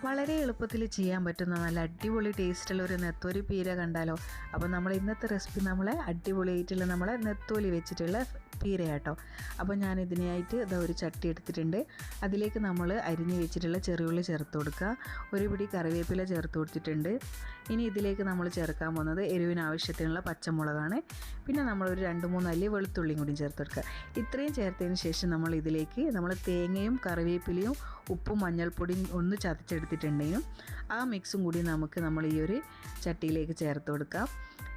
വളരെ എളുപ്പത്തിൽ ചെയ്യാൻ പറ്റുന്ന നല്ല അടിപൊളി ടേസ്റ്റുള്ള ഒരു നെത്തോലി പീര കണ്ടാലോ. അപ്പോൾ നമ്മൾ ഇന്നത്തെ റെസിപ്പി നമ്മളെ അടിപൊളിയായിട്ടുള്ള നമ്മളെ നെത്തോലി വെച്ചിട്ടുള്ള പീര കേട്ടോ. അപ്പോൾ ഞാൻ ഇതിനായിട്ട് ഇതാ ഒരു ചട്ടി എടുത്തിട്ടുണ്ട്. അതിലേക്ക് നമ്മൾ അരിഞ്ഞ് വെച്ചിട്ടുള്ള ചെറിയുള്ളി ചേർത്ത് കൊടുക്കുക. ഒരു പിടി കറിവേപ്പില ചേർത്ത് കൊടുത്തിട്ടുണ്ട്. ഇനി ഇതിലേക്ക് നമ്മൾ ചേർക്കാൻ പോകുന്നത് എരിവിന് ആവശ്യത്തിനുള്ള പച്ചമുളകാണ്. പിന്നെ നമ്മളൊരു 2-3 അല്ലി വെളുത്തുള്ളിയും കൂടി ചേർത്ത് കൊടുക്കുക. ഇത്രയും ചേർത്തതിന് ശേഷം നമ്മൾ ഇതിലേക്ക് നമ്മൾ തേങ്ങയും കറിവേപ്പിലയും ഉപ്പും മഞ്ഞൾപ്പൊടിയും ഒന്ന് ചതച്ചെടുത്തിട്ടുണ്ടെങ്കിലും ആ മിക്സും കൂടി നമ്മൾ ഈ ഒരു ചട്ടിയിലേക്ക് ചേർത്ത് കൊടുക്കാം.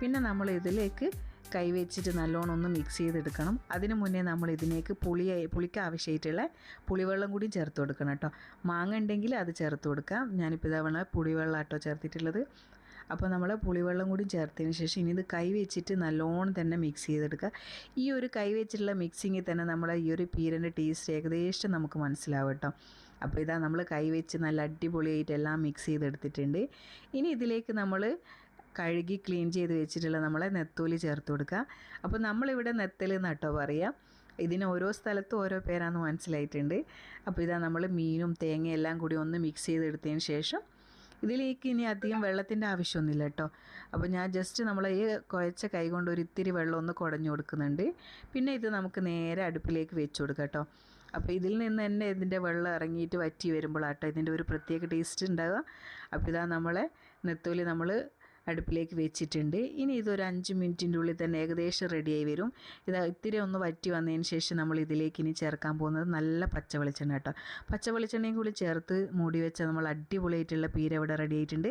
പിന്നെ നമ്മൾ ഇതിലേക്ക് കൈവച്ചിട്ട് നല്ലോണം ഒന്ന് മിക്സ് ചെയ്തെടുക്കണം. അതിന് മുന്നേ നമ്മൾ ഇതിലേക്ക് പുളിക്ക് ആവശ്യമായിട്ടുള്ള പുളിവെള്ളം കൂടി ചേർത്ത് കൊടുക്കണം കേട്ടോ. മാങ്ങ ഉണ്ടെങ്കിൽ അത് ചേർത്ത് കൊടുക്കാം. ഞാനിപ്പോൾ ഇതവണ പുളിവെള്ളം കേട്ടോ ചേർത്തിട്ടുള്ളത്. അപ്പോൾ നമ്മൾ പുളിവെള്ളം കൂടി ചേർത്തതിന് ശേഷം ഇനി ഇത് കൈ വെച്ചിട്ട് നല്ലോണം തന്നെ മിക്സ് ചെയ്തെടുക്കുക. ഈ ഒരു കൈ വെച്ചിട്ടുള്ള മിക്സിങ്ങിൽ തന്നെ നമ്മളെ ഈ ഒരു പീരൻ്റെ ടേസ്റ്റ് ഏകദേശം നമുക്ക് മനസ്സിലാവും കേട്ടോ. അപ്പോൾ ഇതാ നമ്മൾ കൈ വെച്ച് നല്ല അടിപൊളിയായിട്ട് എല്ലാം മിക്സ് ചെയ്തെടുത്തിട്ടുണ്ട്. ഇനി ഇതിലേക്ക് നമ്മൾ കഴുകി ക്ലീൻ ചെയ്ത് വെച്ചിട്ടുള്ള നമ്മളെ നെത്തോലി ചേർത്ത് കൊടുക്കുക. അപ്പോൾ നമ്മളിവിടെ നെത്തൽ നട്ടോ പറയുക. ഇതിന് ഓരോ സ്ഥലത്തും ഓരോ പേരാണെന്ന് മനസ്സിലായിട്ടുണ്ട്. അപ്പോൾ ഇതാ നമ്മൾ മീനും തേങ്ങയും എല്ലാം കൂടി ഒന്ന് മിക്സ് ചെയ്തെടുത്തതിന് ശേഷം ഇതിലേക്ക് ഇനി അധികം വെള്ളത്തിൻ്റെ ആവശ്യമൊന്നുമില്ല കേട്ടോ. അപ്പോൾ ഞാൻ ജസ്റ്റ് നമ്മൾ ഈ കുഴച്ച കൈ കൊണ്ട് ഒരു ഇത്തിരി വെള്ളം ഒന്ന് കുടഞ്ഞു കൊടുക്കുന്നുണ്ട്. പിന്നെ ഇത് നമുക്ക് നേരെ അടുപ്പിലേക്ക് വെച്ച് കൊടുക്കാം കേട്ടോ. അപ്പോൾ ഇതിൽ നിന്ന് തന്നെ ഇതിൻ്റെ വെള്ളം ഇറങ്ങിയിട്ട് വറ്റി വരുമ്പോഴാട്ടോ ഇതിൻ്റെ ഒരു പ്രത്യേക ടേസ്റ്റ് ഉണ്ടാവുക. അപ്പോൾ ഇതാ നമ്മളെ നെത്തോലി നമ്മൾ അടുപ്പിലേക്ക് വെച്ചിട്ടുണ്ട്. ഇനി ഇതൊരു 5 മിനിറ്റിൻ്റെ ഉള്ളിൽ തന്നെ ഏകദേശം റെഡിയായി വരും. ഇത് ഇത്തിരി ഒന്ന് വറ്റി വന്നതിന് ശേഷം നമ്മൾ ഇതിലേക്ക് ഇനി ചേർക്കാൻ പോകുന്നത് നല്ല പച്ച വെളിച്ചെണ്ണ കേട്ടോ. പച്ച വെളിച്ചെണ്ണയും കൂടി ചേർത്ത് മൂടി വെച്ചാൽ നമ്മൾ അടിപൊളിയായിട്ടുള്ള പീര ഇവിടെ റെഡി ആയിട്ടുണ്ട്.